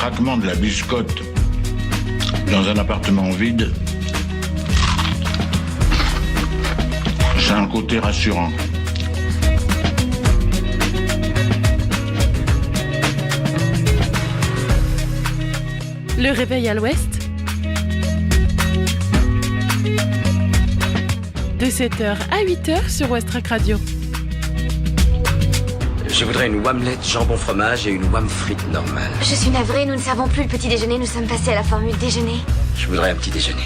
craquement de la biscotte dans un appartement vide, c'est un côté rassurant. Le réveil à l'ouest, de 7h à 8h sur Westrack Radio. Je voudrais une omelette jambon fromage et une omelette frite normale. Je suis navrée, nous ne servons plus le petit déjeuner, nous sommes passés à la formule déjeuner. Je voudrais un petit déjeuner.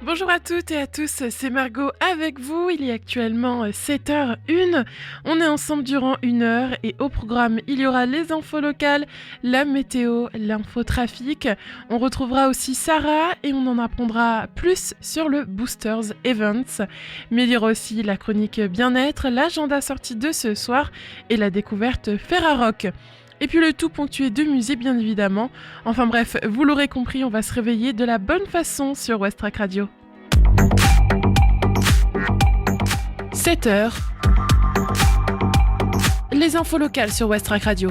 Bonjour à toutes et à tous, c'est Margot avec vous. Il est actuellement 7h01. On est ensemble durant 1 heure et au programme, il y aura les infos locales, la météo, l'infotrafic. On retrouvera aussi Sarah et on en apprendra plus sur le Boosters Events. Mais il y aura aussi la chronique bien-être, l'agenda sortie de ce soir et la découverte Ferrarock. Et puis le tout ponctué de musique bien évidemment. Enfin bref, vous l'aurez compris, on va se réveiller de la bonne façon sur Westrack Radio. 7h. Les infos locales sur Westrack Radio.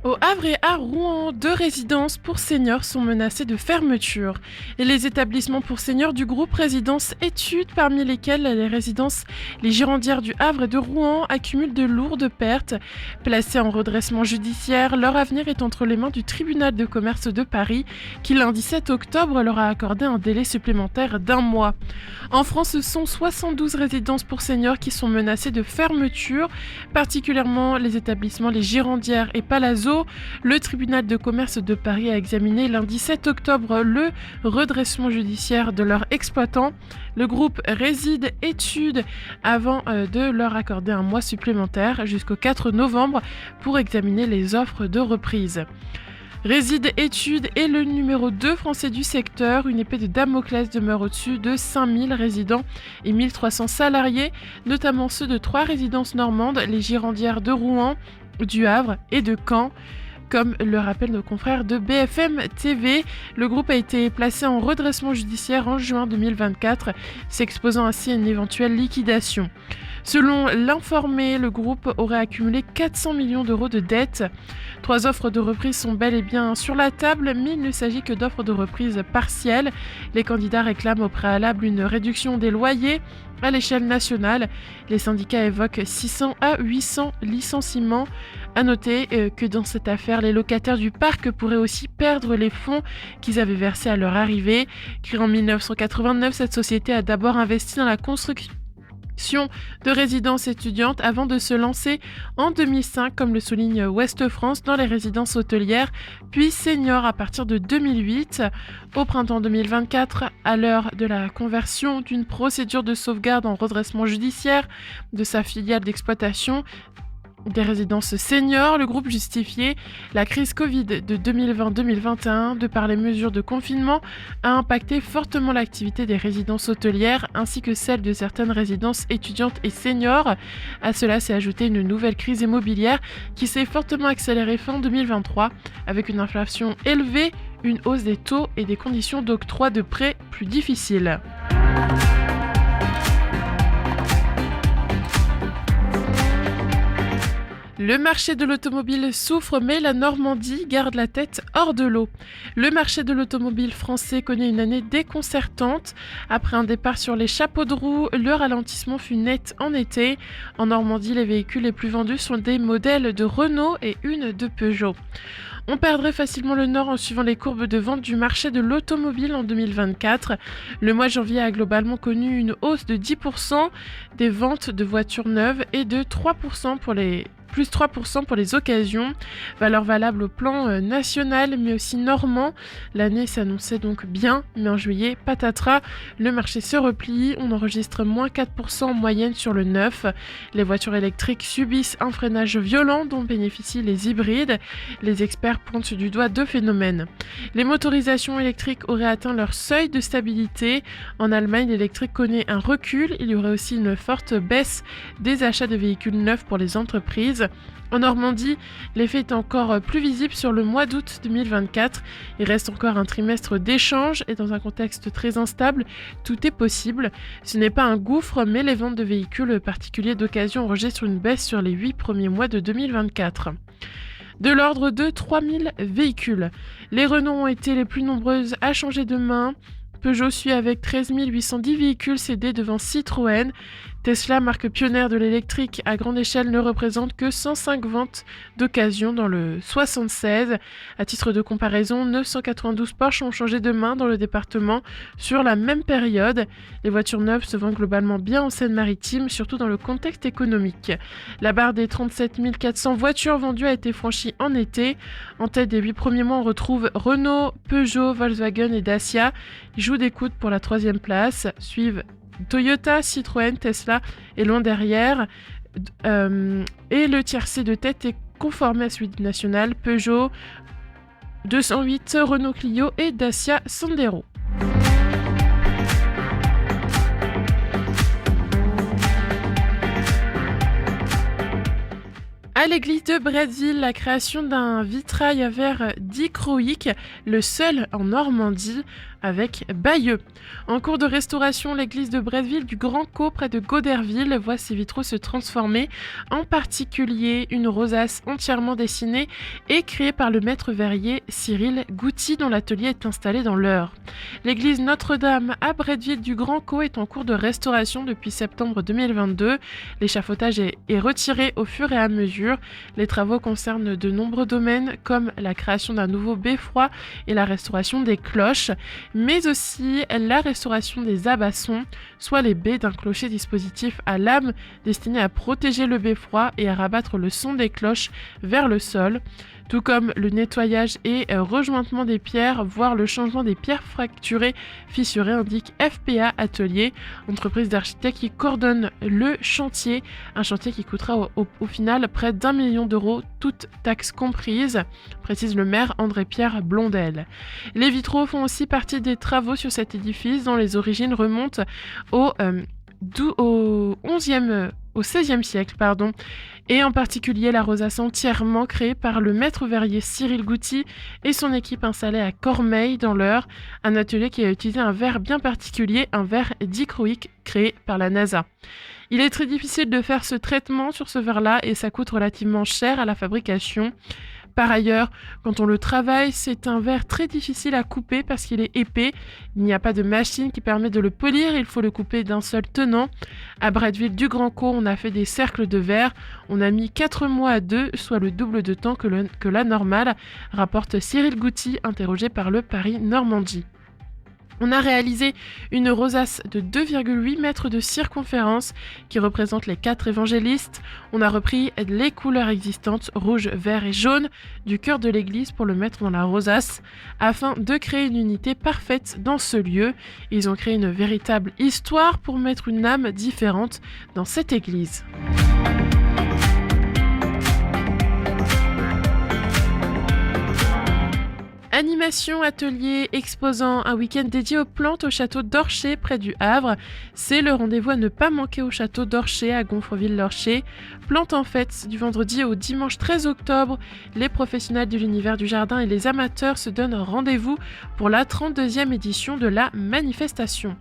Au Havre et à Rouen, 2 résidences pour seniors sont menacées de fermeture. Et les établissements pour seniors du groupe Résidence Études, parmi lesquels les résidences Les Girondières du Havre et de Rouen, accumulent de lourdes pertes. Placés en redressement judiciaire, leur avenir est entre les mains du tribunal de commerce de Paris, qui lundi 7 octobre leur a accordé un délai supplémentaire d'1 mois. En France, ce sont 72 résidences pour seniors qui sont menacées de fermeture, particulièrement les établissements Les Girondières et Palazzo. Le tribunal de commerce de Paris a examiné lundi 7 octobre le redressement judiciaire de leurs exploitants. Le groupe Réside Études avant de leur accorder 1 mois supplémentaire jusqu'au 4 novembre pour examiner les offres de reprise. Réside Études est le numéro 2 français du secteur. Une épée de Damoclès demeure au-dessus de 5000 résidents et 1300 salariés, notamment ceux de 3 résidences normandes, les Girondières de Rouen, du Havre et de Caen. Comme le rappellent nos confrères de BFM TV, le groupe a été placé en redressement judiciaire en juin 2024, s'exposant ainsi à une éventuelle liquidation. Selon l'informé, le groupe aurait accumulé 400 millions d'euros de dettes. 3 offres de reprise sont bel et bien sur la table, mais il ne s'agit que d'offres de reprise partielles. Les candidats réclament au préalable une réduction des loyers à l'échelle nationale. Les syndicats évoquent 600 à 800 licenciements. À noter que dans cette affaire, les locataires du parc pourraient aussi perdre les fonds qu'ils avaient versés à leur arrivée. Créée en 1989, cette société a d'abord investi dans la construction de résidences étudiantes avant de se lancer en 2005, comme le souligne Ouest France, dans les résidences hôtelières, puis seniors à partir de 2008. Au printemps 2024, à l'heure de la conversion d'une procédure de sauvegarde en redressement judiciaire de sa filiale d'exploitation des résidences seniors, le groupe justifiait la crise Covid de 2020-2021 de par les mesures de confinement a impacté fortement l'activité des résidences hôtelières ainsi que celle de certaines résidences étudiantes et seniors. À cela s'est ajoutée une nouvelle crise immobilière qui s'est fortement accélérée fin 2023 avec une inflation élevée, une hausse des taux et des conditions d'octroi de prêts plus difficiles. Le marché de l'automobile souffre, mais la Normandie garde la tête hors de l'eau. Le marché de l'automobile français connaît une année déconcertante. Après un départ sur les chapeaux de roue, le ralentissement fut net en été. En Normandie, les véhicules les plus vendus sont des modèles de Renault et une de Peugeot. On perdrait facilement le nord en suivant les courbes de vente du marché de l'automobile en 2024. Le mois de janvier a globalement connu une hausse de 10% des ventes de voitures neuves et de 3% plus 3% pour les occasions, valeur valable au plan national mais aussi normand. L'année s'annonçait donc bien, mais en juillet, patatras, le marché se replie, on enregistre moins 4% en moyenne sur le neuf. Les voitures électriques subissent un freinage violent dont bénéficient les hybrides. Les experts pointent du doigt 2 phénomènes. Les motorisations électriques auraient atteint leur seuil de stabilité. En Allemagne, l'électrique connaît un recul. Il y aurait aussi une forte baisse des achats de véhicules neufs pour les entreprises. 2013. En Normandie, l'effet est encore plus visible sur le mois d'août 2024. Il reste encore un trimestre d'échange et dans un contexte très instable, tout est possible. Ce n'est pas un gouffre, mais les ventes de véhicules particuliers d'occasion enregistrent une baisse sur les 8 premiers mois de 2024. De l'ordre de 3000 véhicules. Les Renault ont été les plus nombreuses à changer de main. Peugeot suit avec 13 810 véhicules cédés devant Citroën. Tesla, marque pionnière de l'électrique à grande échelle, ne représente que 105 ventes d'occasion dans le 76. À titre de comparaison, 992 Porsche ont changé de main dans le département sur la même période. Les voitures neuves se vendent globalement bien en Seine-Maritime, surtout dans le contexte économique. La barre des 37 400 voitures vendues a été franchie en été. En tête des 8 premiers mois, on retrouve Renault, Peugeot, Volkswagen et Dacia. Ils jouent des coudes pour la 3e place. Suivent Toyota, Citroën, Tesla et loin derrière. Et le tiercé de tête est conformé à celui national, Peugeot 208, Renault Clio et Dacia Sandero. À l'église de Bretteville, la création d'un vitrail à verre dichroïque, le seul en Normandie, avec Bayeux. En cours de restauration, l'église de Bretteville du Grand Caux, près de Goderville, voit ses vitraux se transformer, en particulier une rosace entièrement dessinée et créée par le maître verrier Cyril Gouty, dont l'atelier est installé dans l'Eure. L'église Notre-Dame à Bretteville du Grand Caux est en cours de restauration depuis septembre 2022. L'échafaudage est retiré au fur et à mesure. Les travaux concernent de nombreux domaines comme la création d'un nouveau beffroi et la restauration des cloches, mais aussi la restauration des abassons, soit les baies d'un clocher dispositif à lame destiné à protéger le beffroi et à rabattre le son des cloches vers le sol, tout comme le nettoyage et rejointement des pierres, voire le changement des pierres fracturées, fissurées, indique FPA Atelier, entreprise d'architectes qui coordonne le chantier, un chantier qui coûtera au final près d'1 million d'euros, toutes taxes comprises, précise le maire André-Pierre Blondel. Les vitraux font aussi partie des travaux sur cet édifice dont les origines remontent au XVIe siècle, et en particulier la rosace entièrement créée par le maître verrier Cyril Gouty et son équipe installée à Cormeilles dans l'Eure, un atelier qui a utilisé un verre bien particulier, un verre dichroïque créé par la NASA. Il est très difficile de faire ce traitement sur ce verre-là et ça coûte relativement cher à la fabrication. Par ailleurs, quand on le travaille, c'est un verre très difficile à couper parce qu'il est épais. Il n'y a pas de machine qui permet de le polir, il faut le couper d'un seul tenant. À Bretteville du Grand Caux, on a fait des cercles de verre. On a mis 4 mois à 2, soit le double de temps que la normale, rapporte Cyril Gouty, interrogé par le Paris Normandie. On a réalisé une rosace de 2,8 mètres de circonférence qui représente les 4 évangélistes. On a repris les couleurs existantes, rouge, vert et jaune, du cœur de l'église pour le mettre dans la rosace, afin de créer une unité parfaite dans ce lieu. Ils ont créé une véritable histoire pour mettre une âme différente dans cette église. Animation, atelier, exposant, un week-end dédié aux plantes au château d'Orcher près du Havre. C'est le rendez-vous à ne pas manquer au château d'Orcher à Gonfreville-Lorcher. Plantes en fête du vendredi au dimanche 13 octobre. Les professionnels de l'univers du jardin et les amateurs se donnent rendez-vous pour la 32e édition de la manifestation.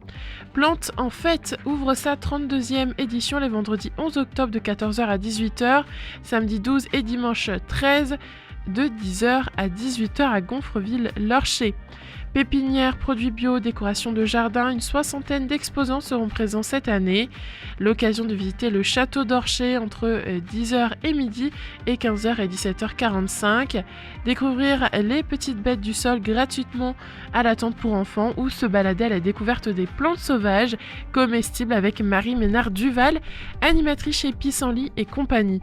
Plantes en fête ouvre sa 32e édition les vendredis 11 octobre de 14h à 18h, samedi 12 et dimanche 13 de 10h à 18h à Gonfreville-Lorcher. Pépinières, produits bio, décoration de jardin, une 60aine d'exposants seront présents cette année. L'occasion de visiter le château d'Orcher entre 10h et midi et 15h et 17h45. Découvrir les petites bêtes du sol gratuitement à la tente pour enfants ou se balader à la découverte des plantes sauvages comestibles avec Marie Ménard-Duval, animatrice chez Pissenlit et compagnie.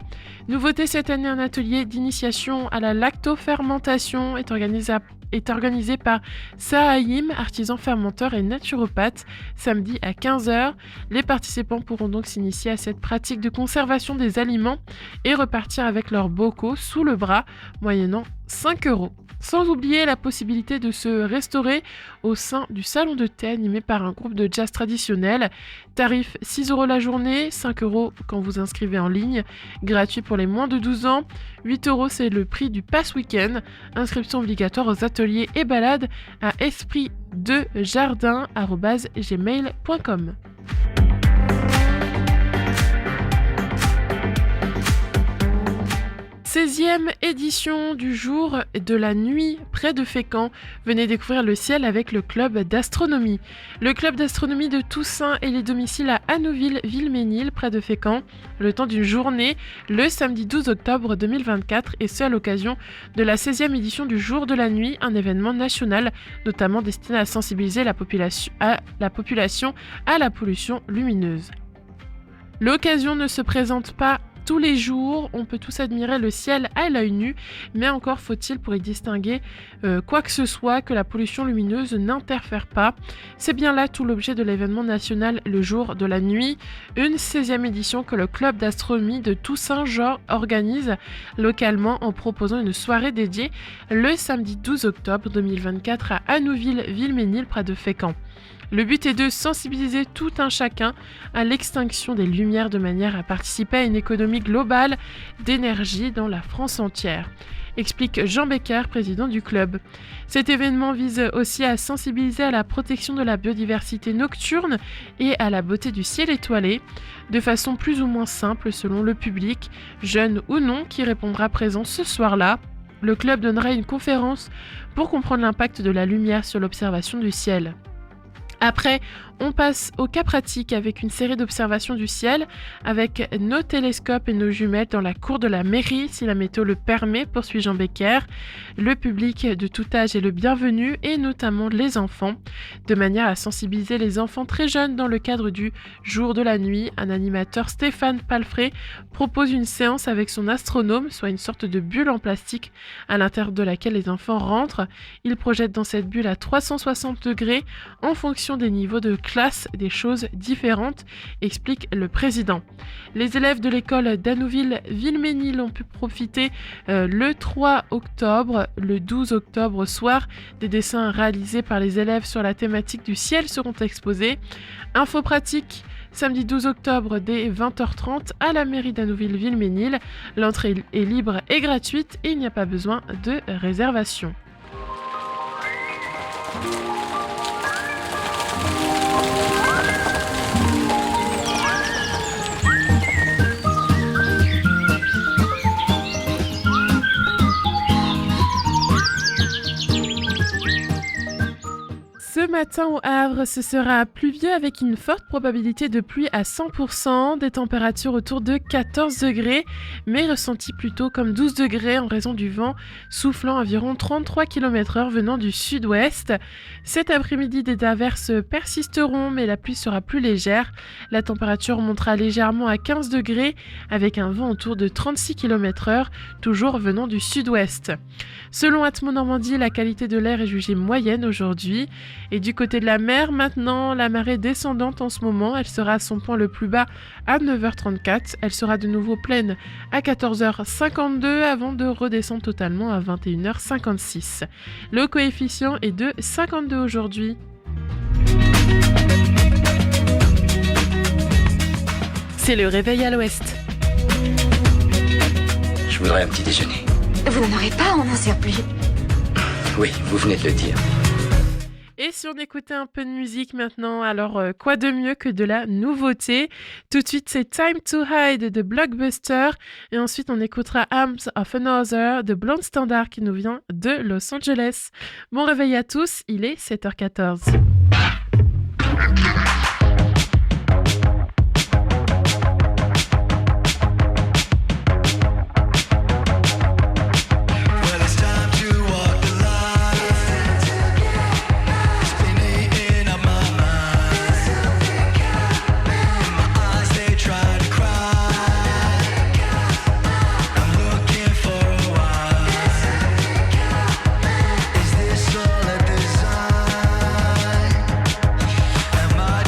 Nouveauté cette année, un atelier d'initiation à la lactofermentation est organisé par Sahaïm, artisan fermenteur et naturopathe, samedi à 15h. Les participants pourront donc s'initier à cette pratique de conservation des aliments et repartir avec leurs bocaux sous le bras, moyennant 5 €. Sans oublier la possibilité de se restaurer au sein du salon de thé animé par un groupe de jazz traditionnel. Tarif 6 € la journée, 5 € quand vous inscrivez en ligne, gratuit pour les moins de 12 ans. 8 € c'est le prix du pass week-end. Inscription obligatoire aux ateliers et balades à espritdejardin@gmail.com. 16e édition du jour de la nuit près de Fécamp. Venez découvrir le ciel avec le club d'astronomie. Le club d'astronomie de Toussaint et les domiciles à Anouville-Villemesnil près de Fécamp. Le temps d'une journée, le samedi 12 octobre 2024 et ce à l'occasion de la 16e édition du jour de la nuit, un événement national notamment destiné à sensibiliser la population à la pollution lumineuse. L'occasion ne se présente pas tous les jours, on peut tous admirer le ciel à l'œil nu, mais encore faut-il pour y distinguer quoi que ce soit que la pollution lumineuse n'interfère pas. C'est bien là tout l'objet de l'événement national Le Jour de la Nuit, une 16e édition que le club d'astronomie de Toussaint-Jean organise localement en proposant une soirée dédiée le samedi 12 octobre 2024 à Anouville-Villemesnil près de Fécamp. Le but est de sensibiliser tout un chacun à l'extinction des lumières de manière à participer à une économie globale d'énergie dans la France entière, explique Jean Becker, président du club. Cet événement vise aussi à sensibiliser à la protection de la biodiversité nocturne et à la beauté du ciel étoilé, de façon plus ou moins simple selon le public, jeune ou non, qui répondra présent ce soir-là. Le club donnera une conférence pour comprendre l'impact de la lumière sur l'observation du ciel. Après, on passe au cas pratique avec une série d'observations du ciel avec nos télescopes et nos jumelles dans la cour de la mairie, si la météo le permet, poursuit Jean Becker. Le public de tout âge est le bienvenu et notamment les enfants, de manière à sensibiliser les enfants très jeunes dans le cadre du Jour de la Nuit. Un animateur, Stéphane Palfré, propose une séance avec son astronome, soit une sorte de bulle en plastique à l'intérieur de laquelle les enfants rentrent. Il projette dans cette bulle à 360 degrés en fonction des niveaux de classe des choses différentes, explique le président. Les élèves de l'école d'Anouville-Villemesnil ont pu profiter le 3 octobre, le 12 octobre soir. Des dessins réalisés par les élèves sur la thématique du ciel seront exposés. Info pratique, samedi 12 octobre dès 20h30 à la mairie d'Anouville-Villemesnil. L'entrée est libre et gratuite et il n'y a pas besoin de réservation. Ce matin au Havre, ce sera pluvieux avec une forte probabilité de pluie à 100%, des températures autour de 14 degrés, mais ressenties plutôt comme 12 degrés en raison du vent soufflant environ 33 km/h venant du sud-ouest. Cet après-midi, des averses persisteront, mais la pluie sera plus légère. La température montera légèrement à 15 degrés avec un vent autour de 36 km/h, toujours venant du sud-ouest. Selon Atmo Normandie, la qualité de l'air est jugée moyenne aujourd'hui. Et du côté de la mer, maintenant, la marée descendante en ce moment, elle sera à son point le plus bas à 9h34. Elle sera de nouveau pleine à 14h52 avant de redescendre totalement à 21h56. Le coefficient est de 52 aujourd'hui. C'est le réveil à l'ouest. Je voudrais un petit déjeuner. Vous n'en aurez pas, on n'en sert plus. Oui, vous venez de le dire. Et si on écoutait un peu de musique maintenant, alors quoi de mieux que de la nouveauté? Tout de suite, c'est Time to Hide de Blockbuster. Et ensuite, on écoutera Arms of Another de Blonde Standard qui nous vient de Los Angeles. Bon réveil à tous, il est 7h14. Is this all a design? Am I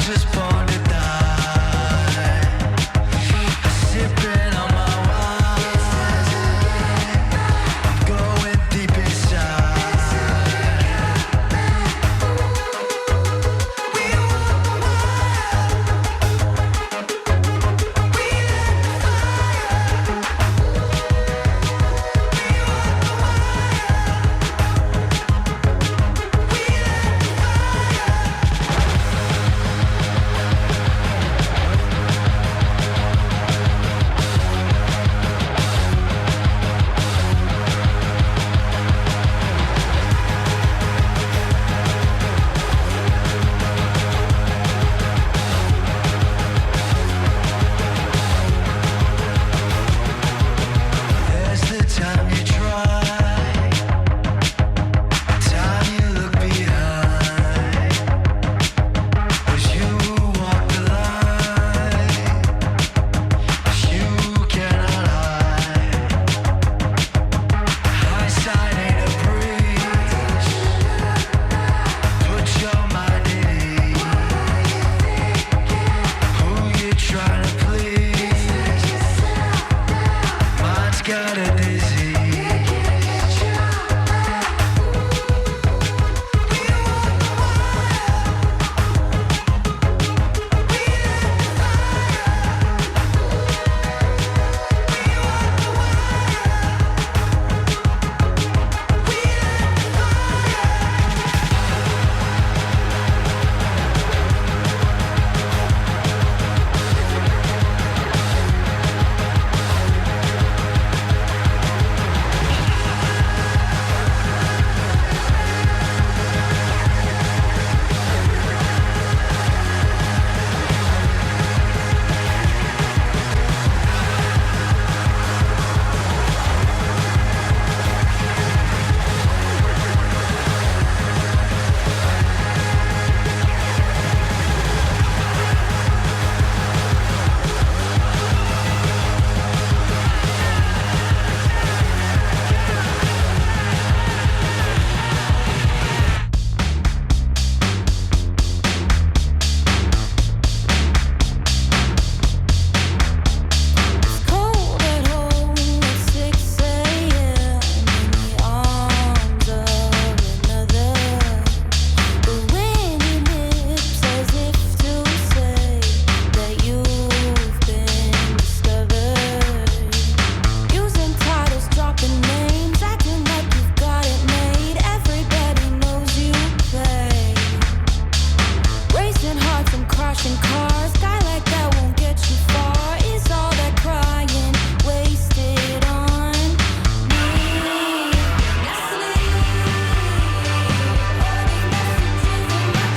and crashing cars. Guy like that won't get you far. Is all that crying wasted on me? I sleep. All these messages in my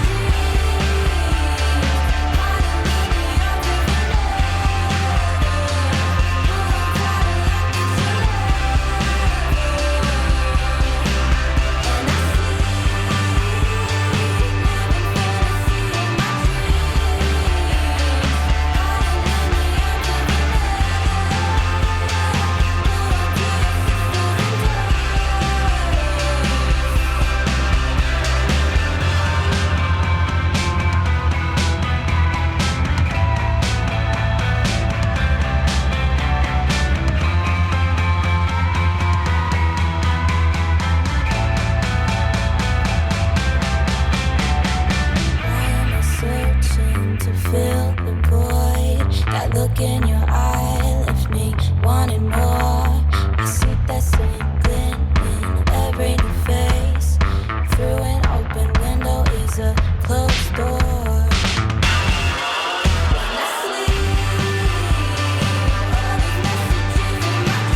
look in your eye left me wanting more. I see that same glint in every new face. Through an open window is a closed door. When I sleep, all these messages in my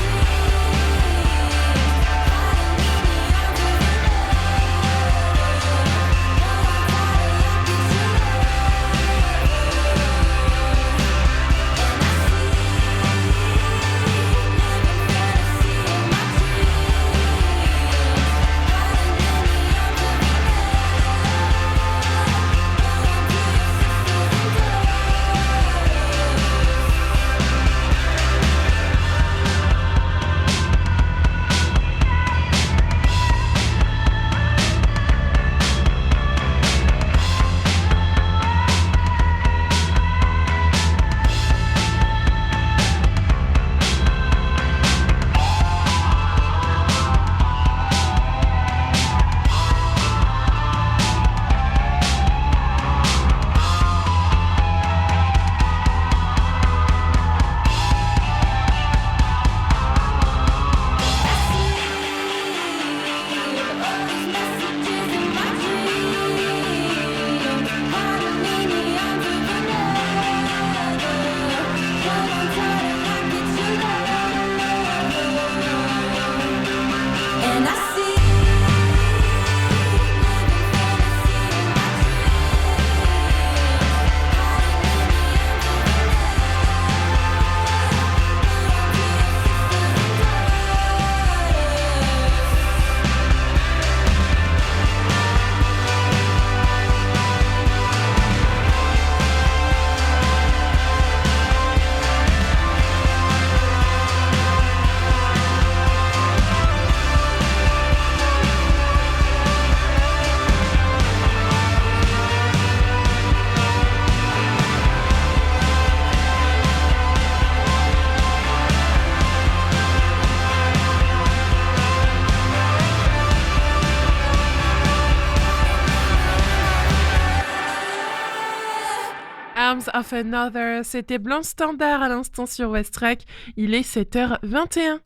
Arms of Another, c'était Blanc Standard à l'instant sur Westrack, il est 7h21.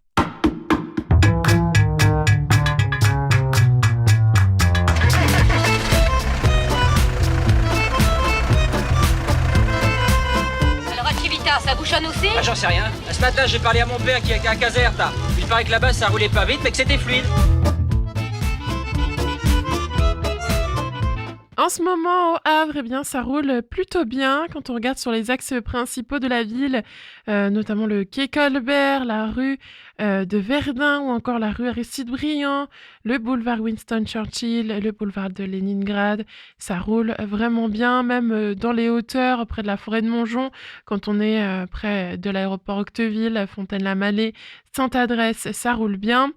Alors Activita, ça bouchonne aussi? Ah, j'en sais rien. Ce matin, j'ai parlé à mon père qui est à Caserta. Il paraît que là-bas, ça roulait pas vite, mais que c'était fluide. En ce moment, au Havre, eh bien, ça roule plutôt bien quand on regarde sur les axes principaux de la ville, notamment le quai Colbert, la rue de Verdun ou encore la rue Aristide-Briand, le boulevard Winston Churchill, le boulevard de Leningrad. Ça roule vraiment bien, même dans les hauteurs, près de la forêt de Montjon, quand on est près de l'aéroport Octeville, Fontaine-la-Mallée, Sainte-Adresse, ça roule bien.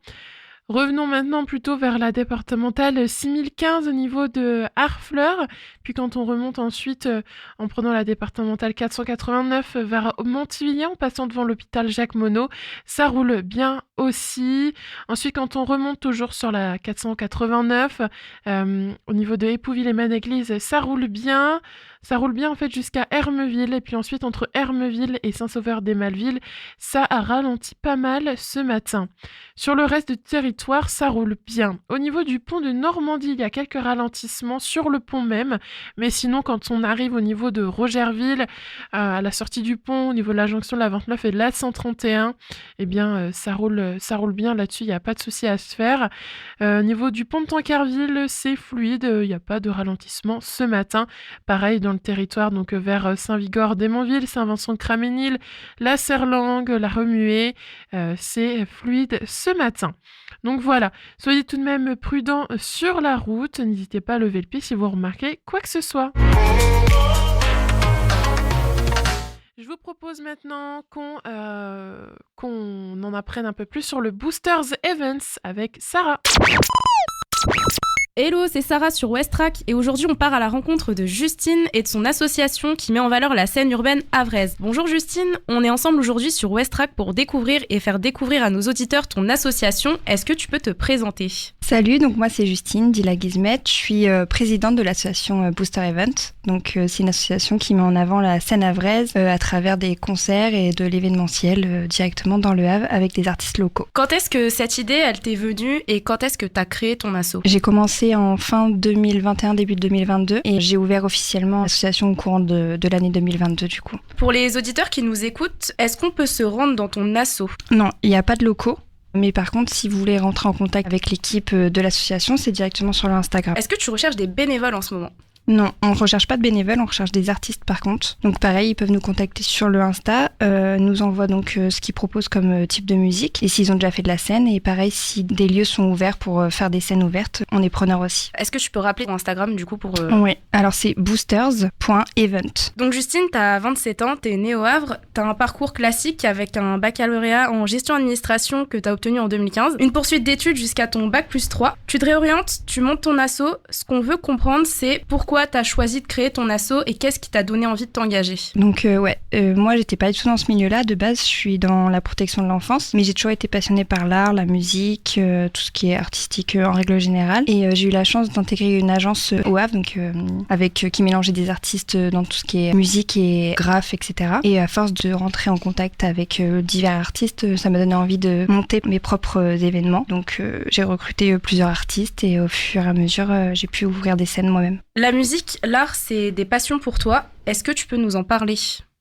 Revenons maintenant plutôt vers la départementale 6015 au niveau de Harfleur. Puis quand on remonte ensuite en prenant la départementale 489 vers Montivilliers en passant devant l'hôpital Jacques Monod, ça roule bien aussi. Ensuite quand on remonte toujours sur la 489 au niveau de Épouville et Maine-Église, ça roule bien. Ça roule bien en fait jusqu'à Hermeville et puis ensuite entre Hermeville et Saint-Sauveur-des-Malvilles, ça a ralenti pas mal ce matin. Sur le reste du territoire, territoire, ça roule bien. Au niveau du pont de Normandie, il y a quelques ralentissements sur le pont même, mais sinon quand on arrive au niveau de Rogerville, à la sortie du pont, au niveau de la jonction de la 29 et de la 131, eh bien ça roule bien là-dessus, il n'y a pas de souci à se faire. Au niveau du pont de Tancarville, c'est fluide, il n'y a pas de ralentissement ce matin. Pareil dans le territoire, donc vers Saint-Vigor, Démonville, Saint-Vincent-de-Craménil, la Serlangue, la Remuée, c'est fluide ce matin. Donc voilà, soyez tout de même prudents sur la route, n'hésitez pas à lever le pied si vous remarquez quoi que ce soit. Je vous propose maintenant qu'on en apprenne un peu plus sur le Boosters Events avec Sarah. Hello, c'est Sarah sur Westrack et aujourd'hui on part à la rencontre de Justine et de son association qui met en valeur la scène urbaine havraise. Bonjour Justine, on est ensemble aujourd'hui sur Westrack pour découvrir et faire découvrir à nos auditeurs ton association. Est-ce que tu peux te présenter ? Salut, donc moi c'est Justine Dila-Guizmet, je suis présidente de l'association Booster Event. Donc c'est une association qui met en avant la scène havraise à travers des concerts et de l'événementiel directement dans le Havre avec des artistes locaux. Quand est-ce que cette idée elle t'est venue et quand est-ce que tu as créé ton asso ? J'ai commencé en fin 2021, début 2022 et j'ai ouvert officiellement l'association au courant de l'année 2022 du coup. Pour les auditeurs qui nous écoutent, est-ce qu'on peut se rendre dans ton asso ? Non, il n'y a pas de locaux. Mais par contre, si vous voulez rentrer en contact avec l'équipe de l'association, c'est directement sur l'Instagram. Est-ce que tu recherches des bénévoles en ce moment ? Non, on ne recherche pas de bénévoles, on recherche des artistes par contre. Donc pareil, ils peuvent nous contacter sur le Insta, nous envoient donc ce qu'ils proposent comme type de musique et s'ils ont déjà fait de la scène. Et pareil, si des lieux sont ouverts pour faire des scènes ouvertes, on est preneur aussi. Est-ce que tu peux rappeler ton Instagram du coup pour... Oui, alors c'est boosters.event. Donc Justine, t'as 27 ans, t'es née au Havre, t'as un parcours classique avec un baccalauréat en gestion-administration que t'as obtenu en 2015, une poursuite d'études jusqu'à ton bac+3. Tu te réorientes, tu montes ton asso. Ce qu'on veut comprendre, c'est pourquoi t'as choisi de créer ton asso et qu'est-ce qui t'a donné envie de t'engager ? Donc moi j'étais pas du tout dans ce milieu-là. De base, je suis dans la protection de l'enfance, mais j'ai toujours été passionnée par l'art, la musique, tout ce qui est artistique en règle générale. Et j'ai eu la chance d'intégrer une agence au Havre, donc qui mélangeait des artistes dans tout ce qui est musique et graphe, etc. Et à force de rentrer en contact avec divers artistes, ça m'a donné envie de monter mes propres événements. Donc j'ai recruté plusieurs artistes et au fur et à mesure, j'ai pu ouvrir des scènes moi-même. La musique, l'art, c'est des passions pour toi. Est-ce que tu peux nous en parler ?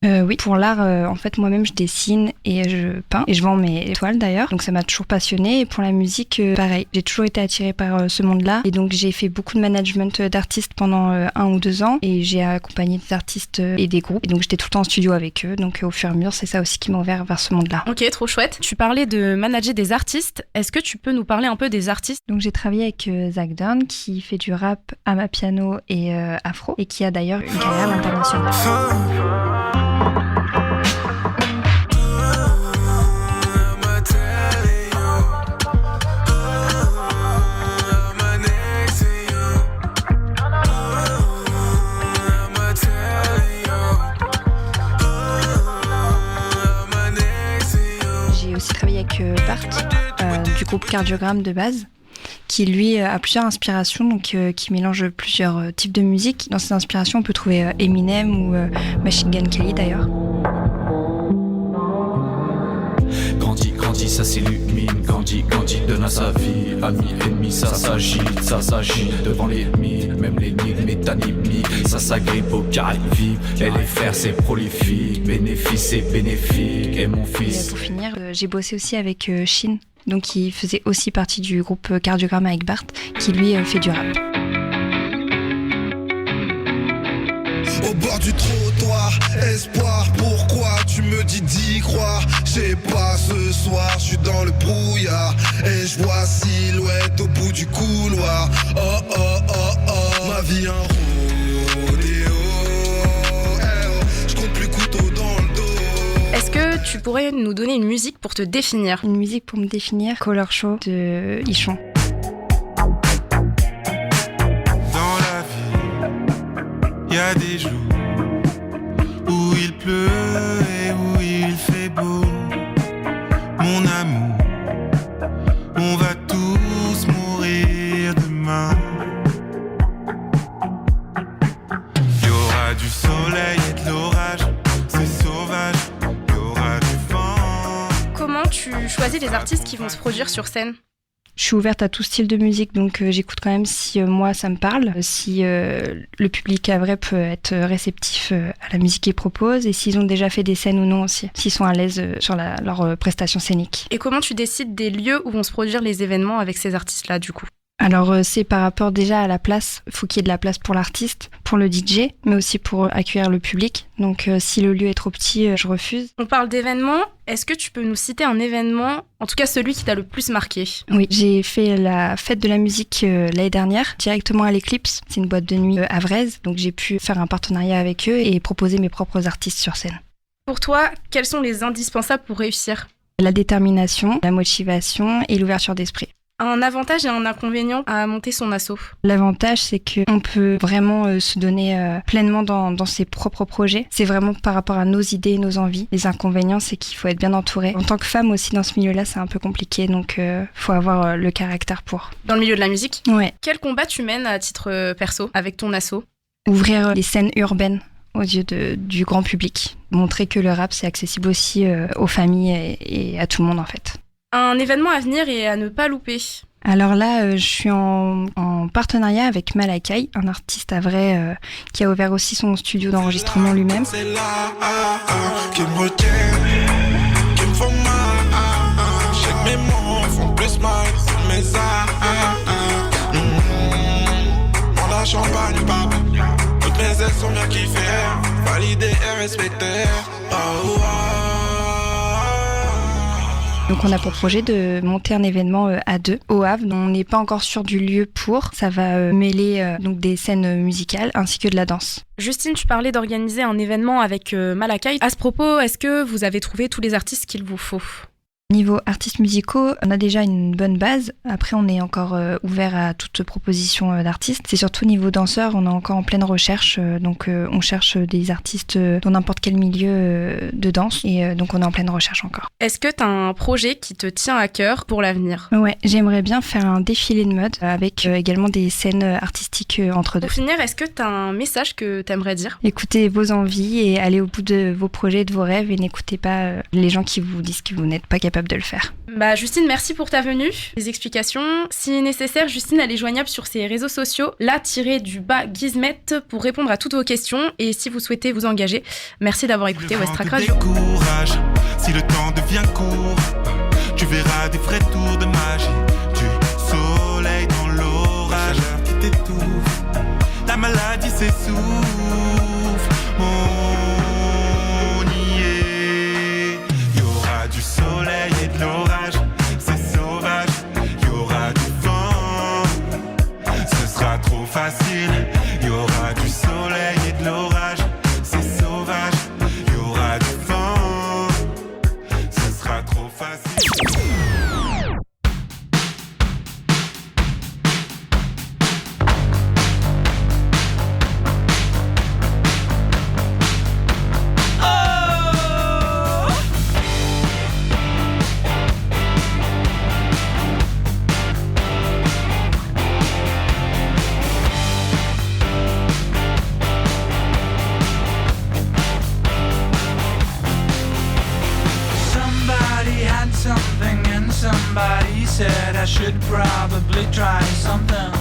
Oui, pour l'art, en fait, moi-même, je dessine et je peins et je vends mes toiles d'ailleurs. Donc ça m'a toujours passionnée. Et pour la musique, pareil, j'ai toujours été attirée par ce monde-là. Et donc j'ai fait beaucoup de management d'artistes pendant 1 ou 2 ans et j'ai accompagné des artistes et des groupes. Et donc j'étais tout le temps en studio avec eux. Donc au fur et à mesure, c'est ça aussi qui m'a ouvert vers ce monde-là. Ok, trop chouette. Tu parlais de manager des artistes. Est-ce que tu peux nous parler un peu des artistes ? Donc j'ai travaillé avec Zach Dorn qui fait du rap à piano et afro et qui a d'ailleurs une carrière internationale. J'ai aussi travaillé avec Bart du groupe Cardiogramme de base, qui lui a plusieurs inspirations, donc qui mélange plusieurs types de musique. Dans ses inspirations, on peut trouver Eminem ou Machine Gun Kelly d'ailleurs. Grandit, ça s'illumine. Grandit, donne à sa vie. Amis, ennemis, ça s'agit devant l'ennemi. Même l'énigme est anémie. Ça s'agrippe au carré vif. LFR, c'est prolifique. Bénéfice, c'est bénéfique. Et mon fils. Et pour finir, j'ai bossé aussi avec Shin, donc qui faisait aussi partie du groupe Cardiogramme avec Bart, qui lui fait du rap. Au bord du trottoir, espoir, pourquoi tu me dis d'y croire? J'ai pas ce soir, je suis dans le brouillard et je vois silhouette au bout du couloir. Oh oh oh oh, ma vie un rodéo. Je compte plus couteau dans le dos. Est-ce que tu pourrais nous donner une musique pour te définir? Une musique pour me définir, Color Show de Ichon. Il y a des jours où il pleut et où il fait beau. Mon amour, on va tous mourir demain. Il y aura du soleil et de l'orage, c'est sauvage. Il y aura du vent. Comment tu choisis les artistes qui vont se produire sur scène? Je suis ouverte à tout style de musique, donc j'écoute quand même si moi ça me parle, si le public à vrai peut être réceptif à la musique qu'ils proposent et s'ils ont déjà fait des scènes ou non aussi, s'ils sont à l'aise sur leur prestation scénique. Et comment tu décides des lieux où vont se produire les événements avec ces artistes-là du coup ? Alors c'est par rapport déjà à la place, il faut qu'il y ait de la place pour l'artiste, pour le DJ, mais aussi pour accueillir le public. Donc si le lieu est trop petit, je refuse. On parle d'événements, est-ce que tu peux nous citer un événement, en tout cas celui qui t'a le plus marqué ? Oui, j'ai fait la fête de la musique l'année dernière, directement à l'Eclipse. C'est une boîte de nuit havraise, donc j'ai pu faire un partenariat avec eux et proposer mes propres artistes sur scène. Pour toi, quels sont les indispensables pour réussir ? La détermination, la motivation et l'ouverture d'esprit. Un avantage et un inconvénient à monter son asso. L'avantage, c'est qu'on peut vraiment se donner pleinement dans ses propres projets. C'est vraiment par rapport à nos idées et nos envies. Les inconvénients, c'est qu'il faut être bien entouré. En tant que femme aussi, dans ce milieu-là, c'est un peu compliqué, donc faut avoir le caractère pour. Dans le milieu de la musique ? Ouais. Quel combat tu mènes à titre perso avec ton asso ? Ouvrir les scènes urbaines aux yeux du grand public. Montrer que le rap, c'est accessible aussi aux familles et à tout le monde, en fait. Un événement à venir et à ne pas louper. Alors là, je suis en partenariat avec Malakai, un artiste à vrai qui a ouvert aussi son studio d'enregistrement lui-même. C'est là qui me retiennent, qui me font mal. Je sais que mes mots font plus mal que mes Dans la champagne, papa. Toutes mes ailes sont bien kiffées, validées et respectées. Donc on a pour projet de monter un événement à deux au Havre. On n'est pas encore sûr du lieu pour. Ça va mêler donc des scènes musicales ainsi que de la danse. Justine, tu parlais d'organiser un événement avec Malakai. À ce propos, est-ce que vous avez trouvé tous les artistes qu'il vous faut ? Niveau artistes musicaux, on a déjà une bonne base. Après, on est encore ouvert à toute proposition d'artistes. C'est surtout niveau danseurs, on est encore en pleine recherche. Donc, on cherche des artistes dans n'importe quel milieu de danse. Et donc, on est en pleine recherche encore. Est-ce que tu as un projet qui te tient à cœur pour l'avenir ? Ouais, j'aimerais bien faire un défilé de mode avec également des scènes artistiques entre deux. Pour finir, est-ce que tu as un message que tu aimerais dire ? Écoutez vos envies et allez au bout de vos projets, de vos rêves et n'écoutez pas les gens qui vous disent que vous n'êtes pas capable de le faire. Justine, merci pour ta venue, les explications. Si nécessaire, Justine, elle est joignable sur ses réseaux sociaux, _Gizmet, pour répondre à toutes vos questions et si vous souhaitez vous engager. Merci d'avoir écouté West Track Radio. Décourage, si le temps devient court, tu verras des vrais tours de magie, du soleil dans l'orage, qui t'étouffe, la maladie s'essouffle. On y est, y aura du soleil et de l'orage, c'est sauvage, y aura du vent, ce sera trop facile, y aura du soleil et de l'orage, c'est sauvage, y aura du vent, ce sera trop facile. Somebody said I should probably try something.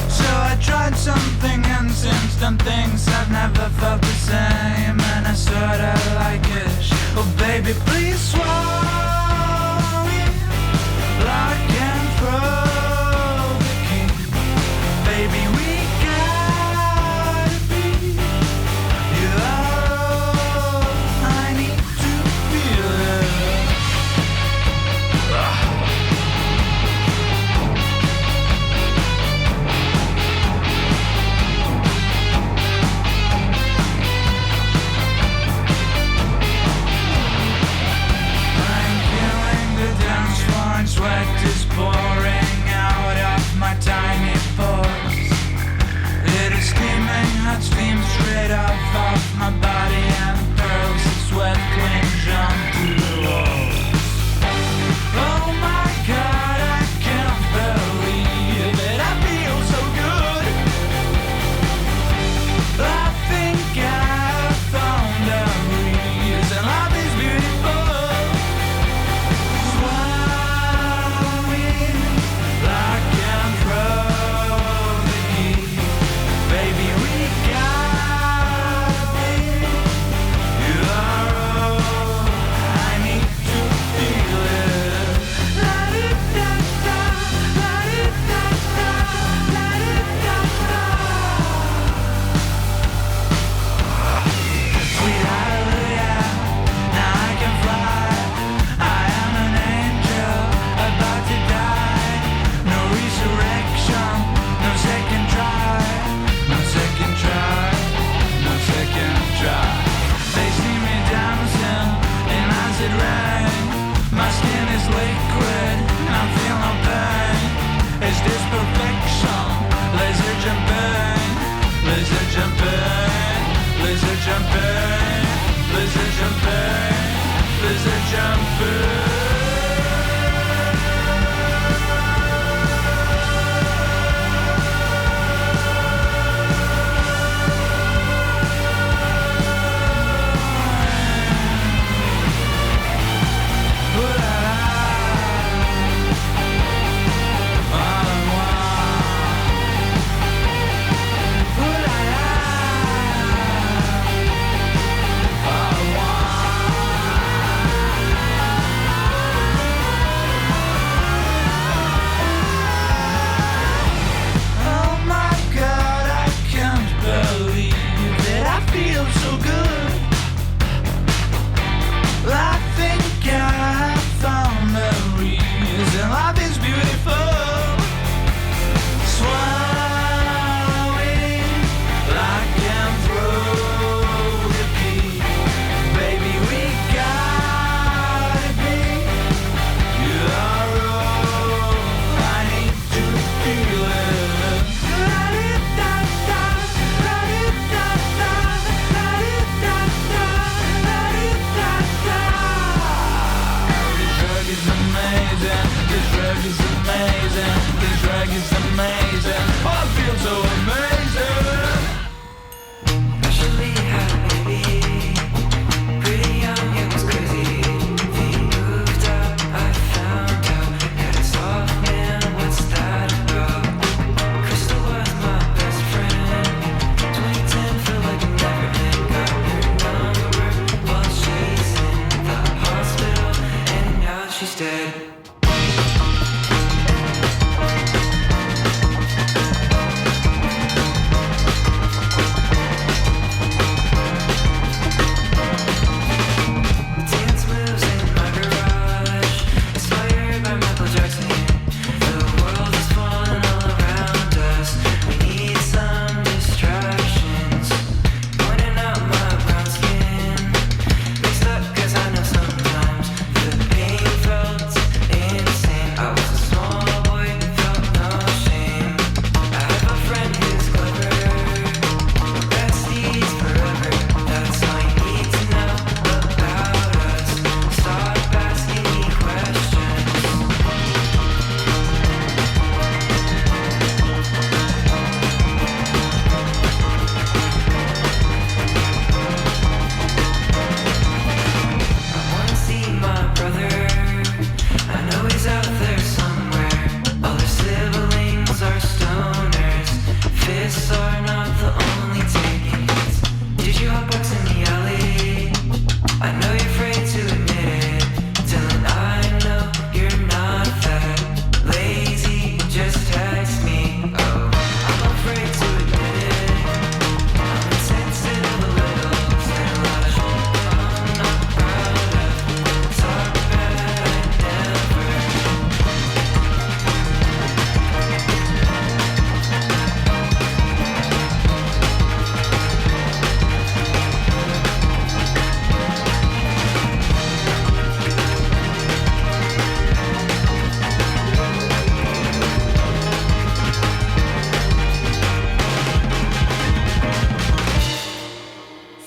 So I tried something and since then things have never felt the same. And I sorta like it. Oh baby, please swallow it. Lock and throw the key. Baby, we gotta be. You're all I need to feel it. I jumping, blizzard jumping, blizzard jumping, blizzard jumping.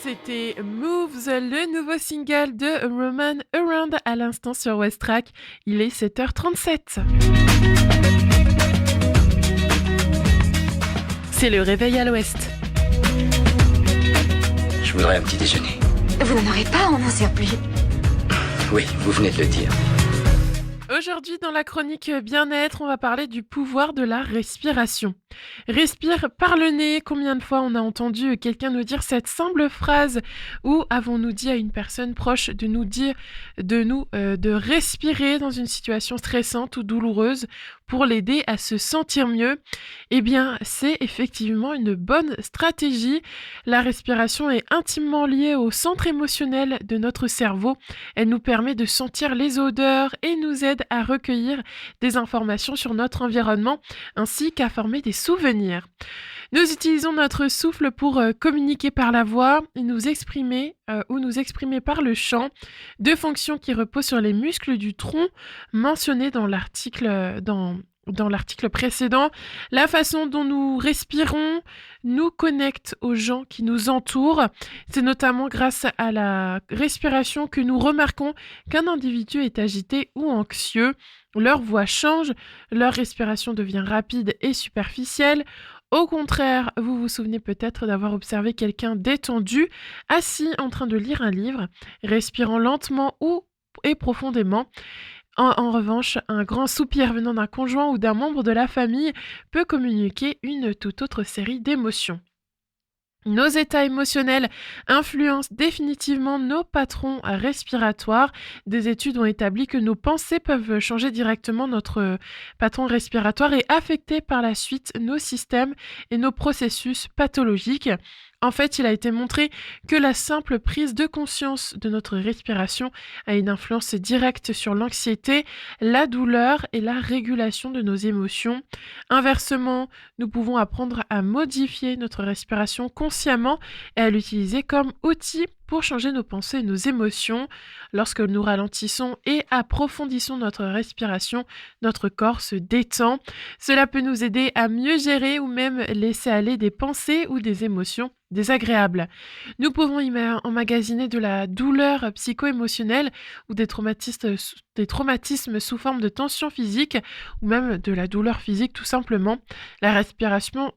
C'était Moves, le nouveau single de Roman Around à l'instant sur West Track. Il est 7h37. C'est le réveil à l'ouest. Je voudrais un petit déjeuner. Vous n'en aurez pas, on n'en sert plus. Oui, vous venez de le dire. Aujourd'hui, dans la chronique bien-être, on va parler du pouvoir de la respiration. Respire par le nez. Combien de fois on a entendu quelqu'un nous dire cette simple phrase, ou avons-nous dit à une personne proche de nous dire de respirer dans une situation stressante ou douloureuse pour l'aider à se sentir mieux? Eh bien, c'est effectivement une bonne stratégie. La respiration est intimement liée au centre émotionnel de notre cerveau. Elle nous permet de sentir les odeurs et nous aide à recueillir des informations sur notre environnement ainsi qu'à former des souvenirs. Nous utilisons notre souffle pour communiquer par la voix et nous exprimer par le chant, deux fonctions qui reposent sur les muscles du tronc mentionnés dans dans l'article précédent, la façon dont nous respirons nous connecte aux gens qui nous entourent. C'est notamment grâce à la respiration que nous remarquons qu'un individu est agité ou anxieux. Leur voix change, leur respiration devient rapide et superficielle. Au contraire, vous vous souvenez peut-être d'avoir observé quelqu'un détendu, assis en train de lire un livre, respirant lentement et profondément. En revanche, un grand soupir venant d'un conjoint ou d'un membre de la famille peut communiquer une toute autre série d'émotions. Nos états émotionnels influencent définitivement nos patrons respiratoires. Des études ont établi que nos pensées peuvent changer directement notre patron respiratoire et affecter par la suite nos systèmes et nos processus pathologiques. En fait, il a été montré que la simple prise de conscience de notre respiration a une influence directe sur l'anxiété, la douleur et la régulation de nos émotions. Inversement, nous pouvons apprendre à modifier notre respiration consciemment et à l'utiliser comme outil pour changer nos pensées et nos émotions. Lorsque nous ralentissons et approfondissons notre respiration, notre corps se détend. Cela peut nous aider à mieux gérer ou même laisser aller des pensées ou des émotions désagréables. Nous pouvons emmagasiner de la douleur psycho-émotionnelle ou des traumatismes sous forme de tension physique ou même de la douleur physique tout simplement. La respiration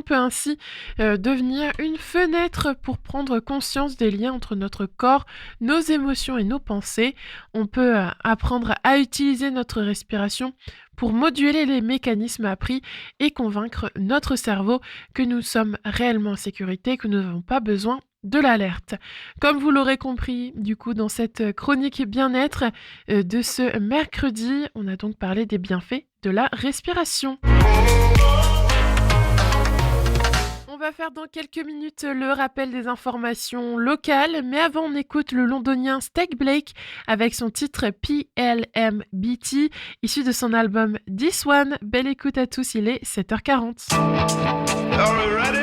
peut ainsi devenir une fenêtre pour prendre conscience des liens entre notre corps, nos émotions et nos pensées. On peut apprendre à utiliser notre respiration pour moduler les mécanismes appris et convaincre notre cerveau que nous sommes réellement en sécurité, que nous n'avons pas besoin de l'alerte. Comme vous l'aurez compris, du coup, dans cette chronique bien-être de ce mercredi, on a donc parlé des bienfaits de la respiration. On va faire dans quelques minutes le rappel des informations locales, mais avant on écoute le londonien Steak Blake avec son titre PLMBT, issu de son album This One. Belle écoute à tous, il est 7h40. Are we ready?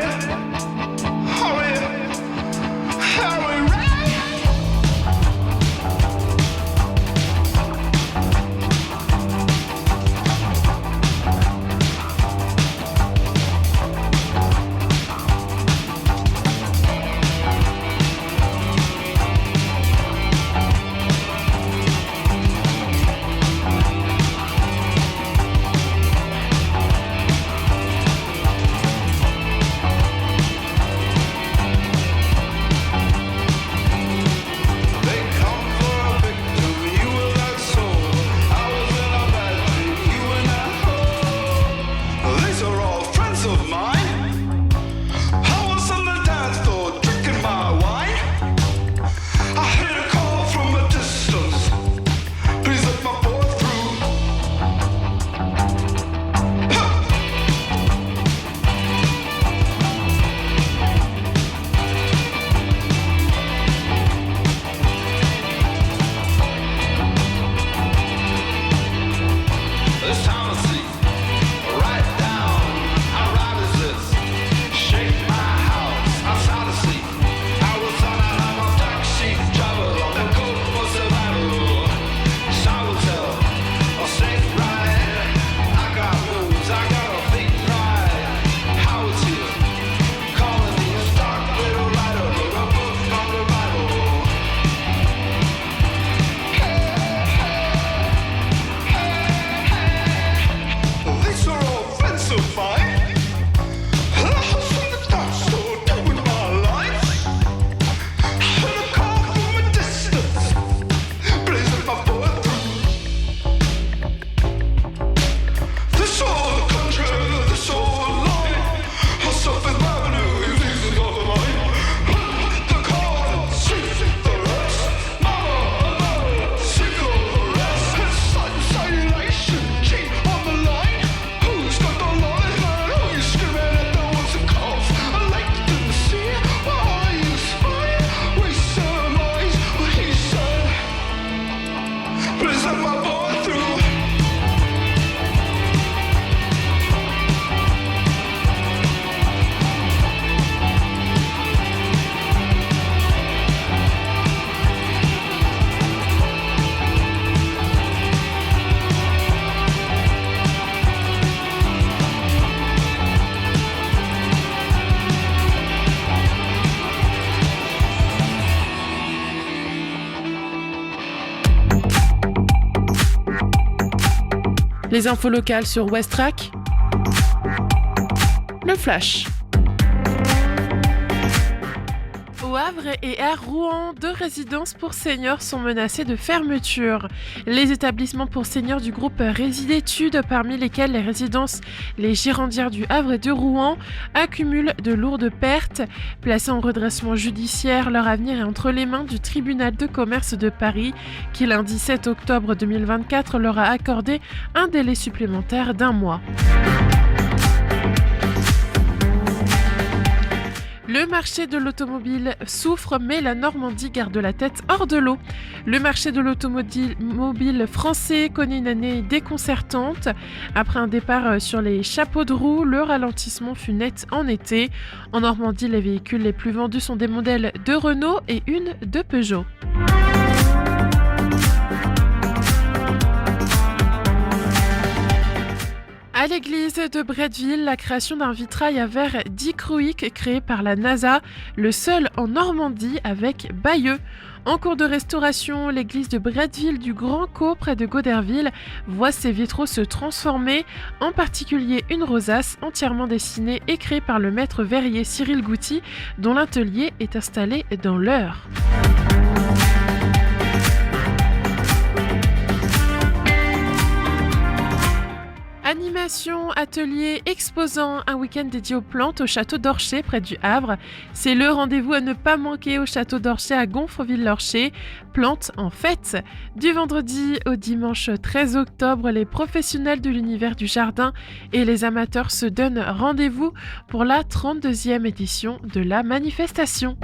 Les infos locales sur Westrack. Le Flash. Au Havre et à Rouen, 2 résidences pour seniors sont menacées de fermeture. Les établissements pour seniors du groupe Résidétudes, parmi lesquels les résidences Les Girandières du Havre et de Rouen, accumulent de lourdes pertes. Placés en redressement judiciaire, leur avenir est entre les mains du tribunal de commerce de Paris, qui lundi 7 octobre 2024 leur a accordé un délai supplémentaire d'1 mois. Le marché de l'automobile souffre, mais la Normandie garde la tête hors de l'eau. Le marché de l'automobile français connaît une année déconcertante. Après un départ sur les chapeaux de roue, le ralentissement fut net en été. En Normandie, les véhicules les plus vendus sont des modèles de Renault et une de Peugeot. À l'église de Bretteville, la création d'un vitrail à verre dichroïque créé par la NASA, le seul en Normandie avec Bayeux. En cours de restauration, l'église de Bretteville du Grand Caux près de Goderville voit ses vitraux se transformer, en particulier une rosace entièrement dessinée et créée par le maître verrier Cyril Gouty, dont l'atelier est installé dans l'Eure. Animation, atelier, exposant, un week-end dédié aux plantes au château d'Orcher près du Havre. C'est le rendez-vous à ne pas manquer au château d'Orcher à Gonfreville-l'Orcher. Plantes en fête. Du vendredi au dimanche 13 octobre, les professionnels de l'univers du jardin et les amateurs se donnent rendez-vous pour la 32e édition de la manifestation.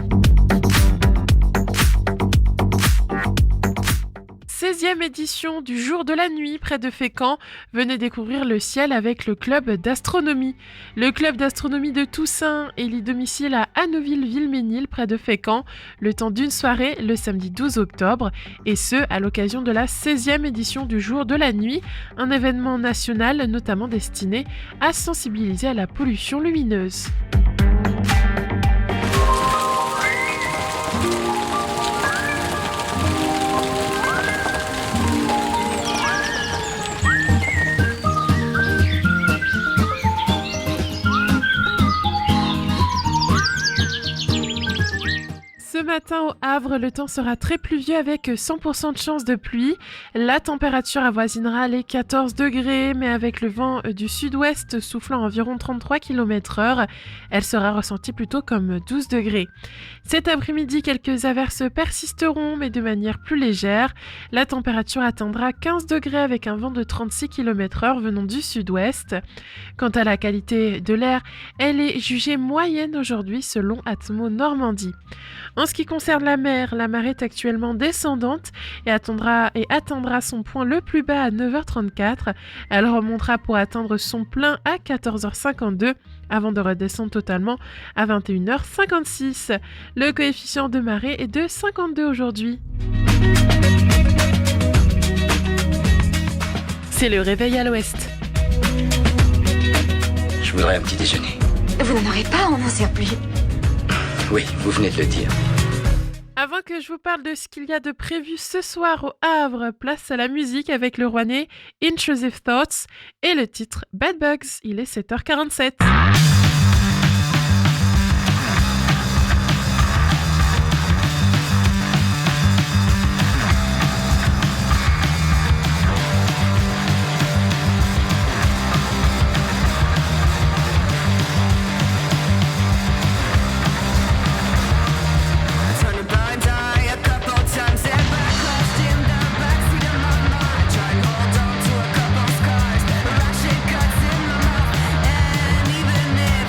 16e édition du Jour de la Nuit près de Fécamp. Venez découvrir le ciel avec le club d'astronomie. Le club d'astronomie de Toussaint élit domicile à Anneauville-Villemesnil près de Fécamp, le temps d'une soirée le samedi 12 octobre, et ce à l'occasion de la 16e édition du Jour de la Nuit, un événement national notamment destiné à sensibiliser à la pollution lumineuse. Ce matin au Havre, le temps sera très pluvieux avec 100% de chance de pluie. La température avoisinera les 14 degrés, mais avec le vent du sud-ouest soufflant à environ 33 km/h, elle sera ressentie plutôt comme 12 degrés. Cet après-midi, quelques averses persisteront, mais de manière plus légère. La température atteindra 15 degrés avec un vent de 36 km/h venant du sud-ouest. Quant à la qualité de l'air, elle est jugée moyenne aujourd'hui selon Atmo Normandie. En ce qui concerne la mer, la marée est actuellement descendante et atteindra son point le plus bas à 9h34. Elle remontera pour atteindre son plein à 14h52 avant de redescendre totalement à 21h56. Le coefficient de marée est de 52 aujourd'hui. C'est le réveil à l'ouest. Je voudrais un petit déjeuner. Vous n'en aurez pas, on n'en sert plus. Oui, vous venez de le dire. Avant que je vous parle de ce qu'il y a de prévu ce soir au Havre, place à la musique avec le Rouennais Intrusive Thoughts et le titre Bad Bugs. Il est 7h47. Even if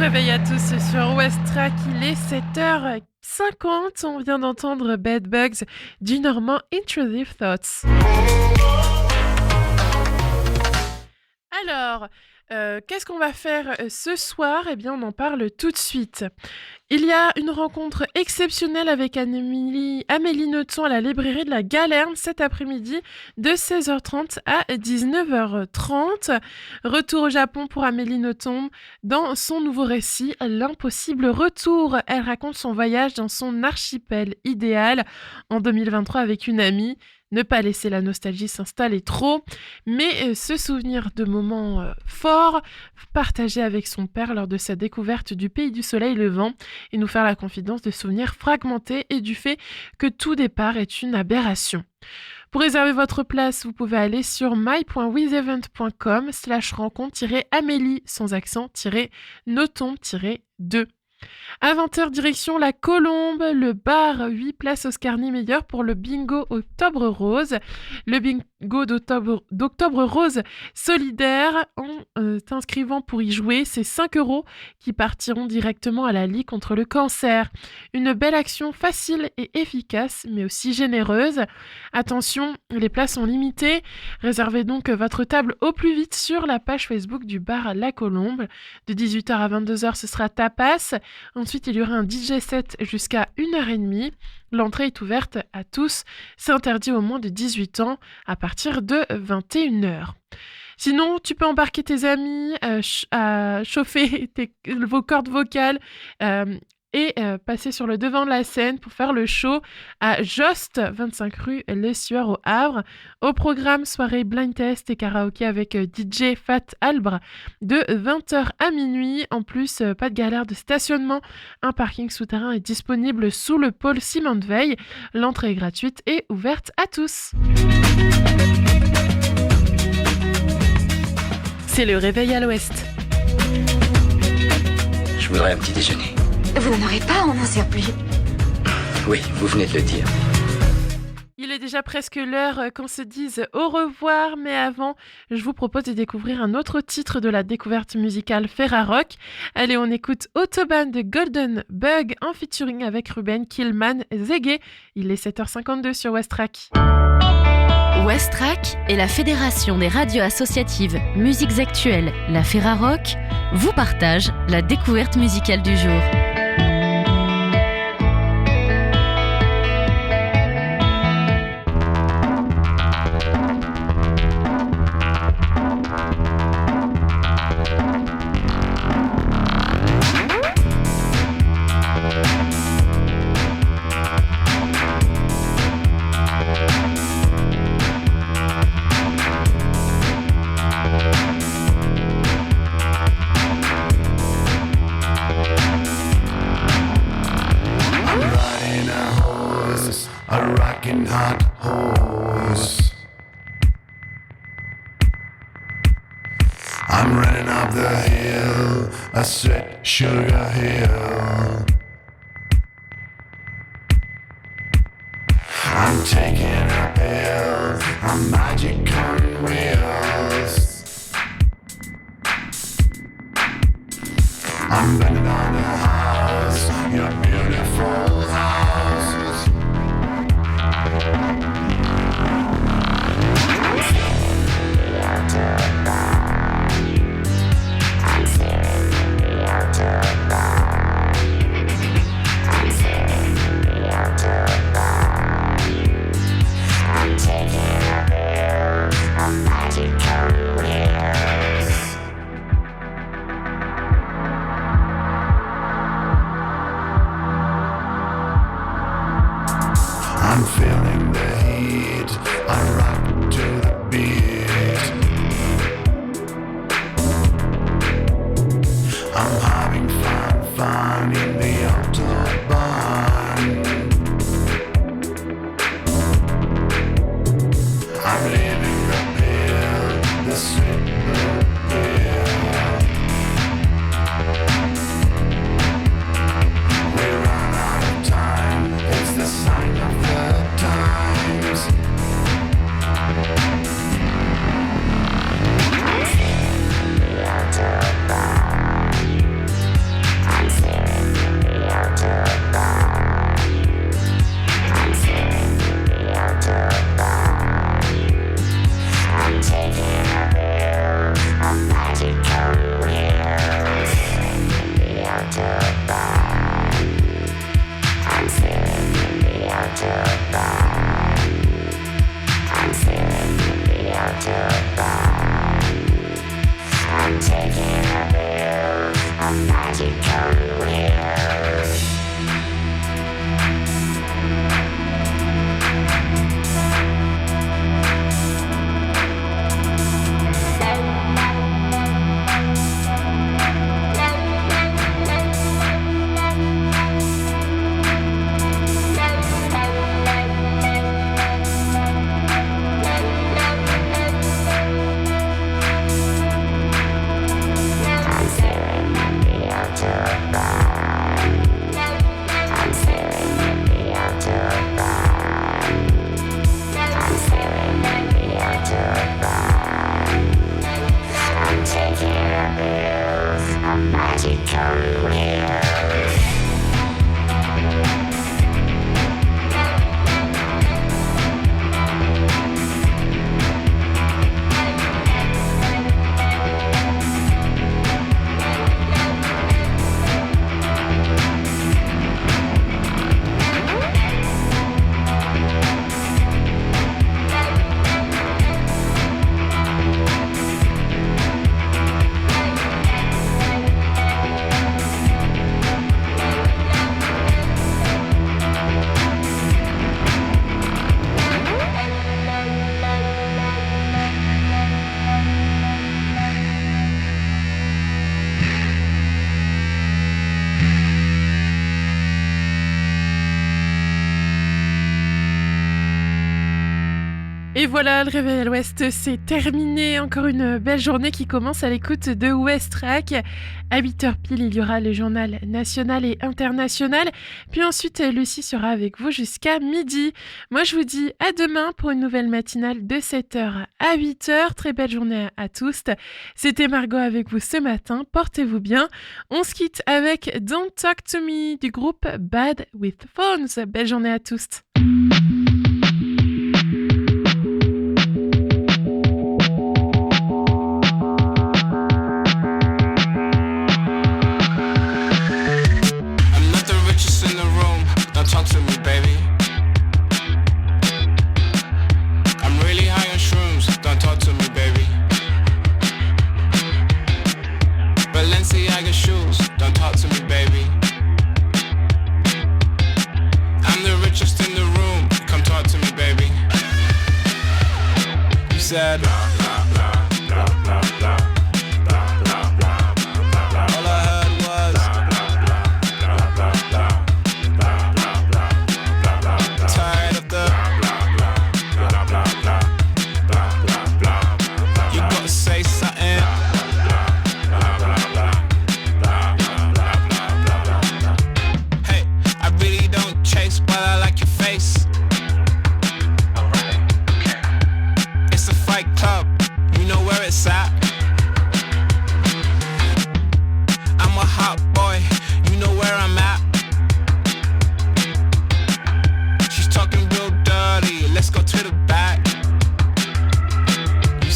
réveil à tous sur West Track, il est 7h50, on vient d'entendre Bed Bugs du Normand Intrusive Thoughts. Alors, qu'est-ce qu'on va faire ce soir ? Eh bien, on en parle tout de suite. Il y a une rencontre exceptionnelle avec Amélie Nothomb à la librairie de la Galerne cet après-midi de 16h30 à 19h30. Retour au Japon pour Amélie Nothomb dans son nouveau récit « L'impossible retour ». Elle raconte son voyage dans son archipel idéal en 2023 avec une amie. Ne pas laisser la nostalgie s'installer trop, mais se souvenir de moments forts partagés avec son père lors de sa découverte du pays du soleil levant et nous faire la confidence de souvenirs fragmentés et du fait que tout départ est une aberration. Pour réserver votre place, vous pouvez aller sur my.withevent.com/rencontre-Amélie sans accent-Nothomb-2. À 20h, direction la Colombe, le bar 8 place Oscar Niemeyer pour le bingo Octobre Rose. Le bingo d'Octobre Rose solidaire, en t'inscrivant pour y jouer, c'est 5 € qui partiront directement à la Ligue contre le cancer. Une belle action facile et efficace, mais aussi généreuse. Attention, les places sont limitées. Réservez donc votre table au plus vite sur la page Facebook du bar La Colombe. De 18h à 22h, ce sera tapas. Ensuite, il y aura un DJ set jusqu'à 1h30. L'entrée est ouverte à tous. C'est interdit aux moins de 18 ans à partir de 21h. Sinon, tu peux embarquer tes amis à chauffer vos cordes vocales et passer sur le devant de la scène pour faire le show à Jost, 25 rue Les Sueurs au Havre. Au programme, soirée blind test et karaoké avec DJ Fat Albre de 20h à minuit. En plus, pas de galère de stationnement. Un parking souterrain est disponible sous le pôle Ciment de Veille. L'entrée est gratuite et ouverte à tous. C'est le réveil à l'ouest. Je voudrais un petit déjeuner. Vous n'en aurez pas, on n'en sert plus. Oui, vous venez de le dire. Il est déjà presque l'heure qu'on se dise au revoir, mais avant, je vous propose de découvrir un autre titre de la découverte musicale Ferrarock. Allez, on écoute Autobahn de Golden Bug en featuring avec Ruben Killman Zege. Il est 7h52 sur West Track. West Track et la Fédération des radios associatives Musiques Actuelles, la Ferrarock, vous partagent la découverte musicale du jour. Hot horse. I'm running up the hill, a sweet sugar hill. I'm taking a pill, a magic on wheels. I'm bending on the house, your beautiful house. I'm feeling the heat, I rock to the beat. I'm having fun in the Autobahn. I'm living the pill, the sweet blue pill. We run out of time, it's the sign of the times. Et voilà, le Réveil à l'Ouest, c'est terminé. Encore une belle journée qui commence à l'écoute de Westrack. À 8h pile, il y aura le journal national et international. Puis ensuite, Lucie sera avec vous jusqu'à midi. Moi, je vous dis à demain pour une nouvelle matinale de 7h à 8h. Très belle journée à tous. C'était Margot avec vous ce matin. Portez-vous bien. On se quitte avec Don't Talk to Me du groupe Bad with Phones. Belle journée à tous. Talk to me, baby. I'm really high on shrooms. Don't talk to me, baby. Balenciaga shoes. Don't talk to me, baby. I'm the richest in the room. Come talk to me, baby. You said blah, blah, blah, blah, blah, blah.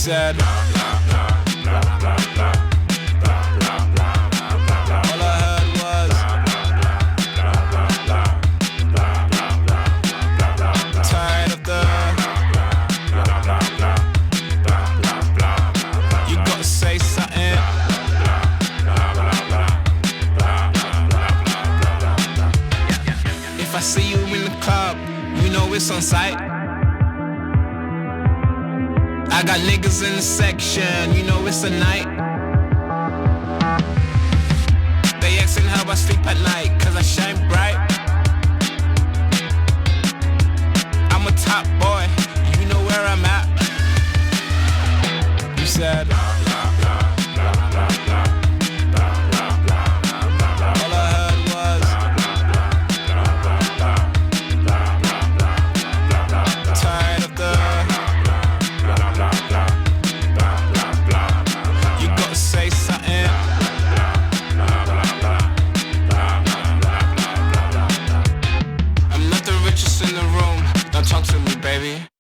Said blah, blah, blah, blah, blah, blah, blah, blah, blah, blah, blah. All I heard was blah, blah, blah, blah, blah, blah, blah, blah. Tired of the blah, blah, blah, blah, blah, blah, blah. You gotta say something. Blah, blah, blah, blah, blah, blah, blah, blah. If I see you in the club, you know it's on sight. I got niggas in the section, you know it's a night. They asking how I sleep at night, cause I shine bright. I'm a top boy, you know where I'm at. You said blah, blah, blah, blah, blah, blah, blah, blah, blah, blah, blah. All I heard was blah, blah, blah, blah, blah, blah, blah, blah, blah. Tired of the say something. I'm not the richest in the room. Don't talk to me, baby.